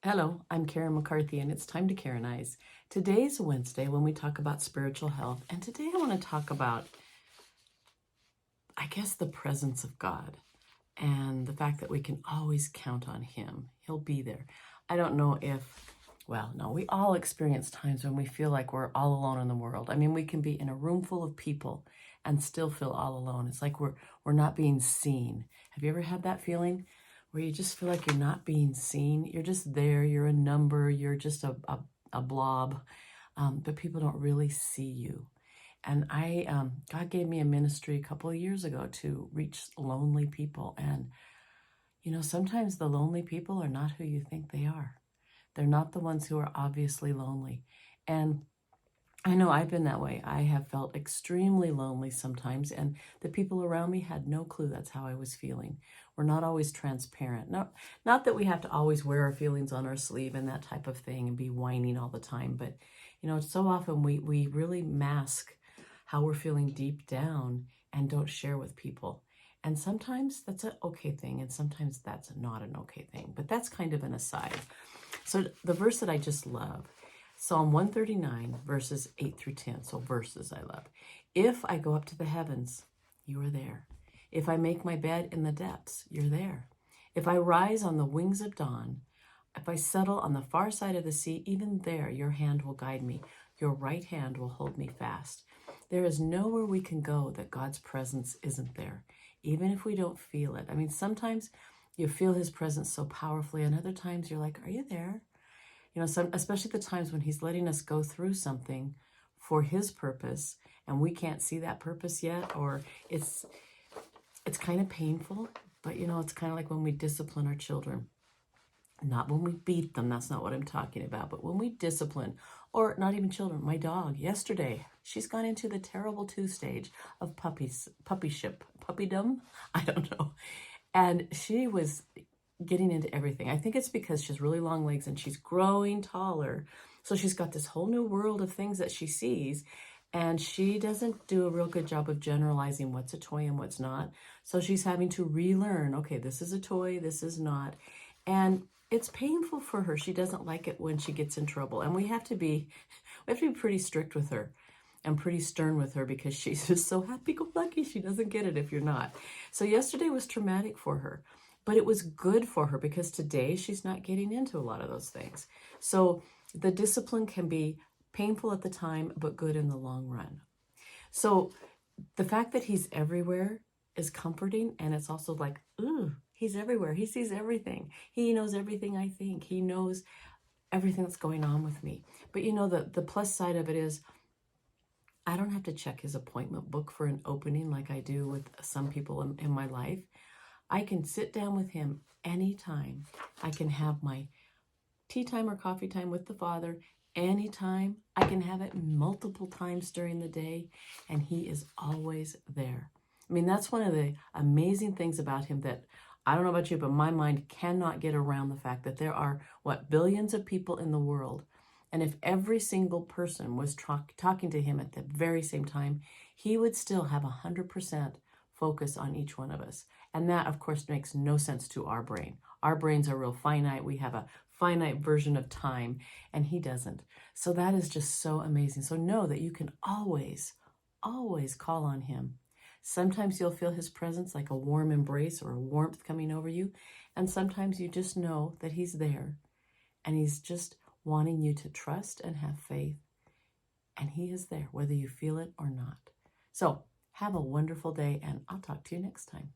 Hello, I'm Karen McCarthy, and it's time to Karen-ize. Today's Wednesday when we talk about spiritual health, and today I want to talk about, I guess, the presence of God and the fact that we can always count on Him. He'll be there. I don't know if, well, no, we all experience times when we feel like we're all alone in the world. I mean, we can be in a room full of people and still feel all alone. It's like we're not being seen. Have you ever had that feeling? Where you just feel like you're not being seen. You're just there. You're a number. You're just a blob. But people don't really see you. And God gave me a ministry a couple of years ago to reach lonely people. And, sometimes the lonely people are not who you think they are. They're not the ones who are obviously lonely. And I know I've been that way. I have felt extremely lonely sometimes, and the people around me had no clue that's how I was feeling. We're not always transparent. Not that we have to always wear our feelings on our sleeve and that type of thing and be whining all the time, but so often we really mask how we're feeling deep down and don't share with people. And sometimes that's an okay thing, and sometimes that's not an okay thing. But that's kind of an aside. So the verse that I just love, Psalm 139, verses 8 through 10. So verses I love. If I go up to the heavens, you are there. If I make my bed in the depths, you're there. If I rise on the wings of dawn, if I settle on the far side of the sea, even there your hand will guide me. Your right hand will hold me fast. There is nowhere we can go that God's presence isn't there, even if we don't feel it. I mean, sometimes you feel His presence so powerfully, and other times you're like, are you there? Especially the times when He's letting us go through something for His purpose and we can't see that purpose yet, or it's kind of painful, but it's kind of like when we discipline our children. Not when we beat them, that's not what I'm talking about, but when we discipline, or not even children. My dog, yesterday, she's gone into the terrible 2 stage of puppydom, I don't know. And she was getting into everything. I think it's because she has really long legs and she's growing taller. So she's got this whole new world of things that she sees, and she doesn't do a real good job of generalizing what's a toy and what's not. So she's having to relearn, okay, this is a toy, this is not. And it's painful for her. She doesn't like it when she gets in trouble. And we have to be pretty strict with her and pretty stern with her, because she's just so happy-go-lucky. She doesn't get it if you're not. So yesterday was traumatic for her. But it was good for her, because today she's not getting into a lot of those things. So the discipline can be painful at the time, but good in the long run. So the fact that He's everywhere is comforting, and it's also like, ooh, He's everywhere. He sees everything. He knows everything I think. He knows everything that's going on with me. But the plus side of it is, I don't have to check His appointment book for an opening like I do with some people in my life. I can sit down with Him anytime. I can have my tea time or coffee time with the Father anytime. I can have it multiple times during the day, and He is always there. I mean, that's one of the amazing things about Him that, I don't know about you, but my mind cannot get around the fact that there are, billions of people in the world. And if every single person was talking to Him at the very same time, He would still have 100% focus on each one of us. And that, of course, makes no sense to our brain. Our brains are real finite. We have a finite version of time, and He doesn't. So that is just so amazing. So know that you can always, always call on Him. Sometimes you'll feel His presence like a warm embrace or a warmth coming over you. And sometimes you just know that He's there, and He's just wanting you to trust and have faith. And He is there, whether you feel it or not. So have a wonderful day, and I'll talk to you next time.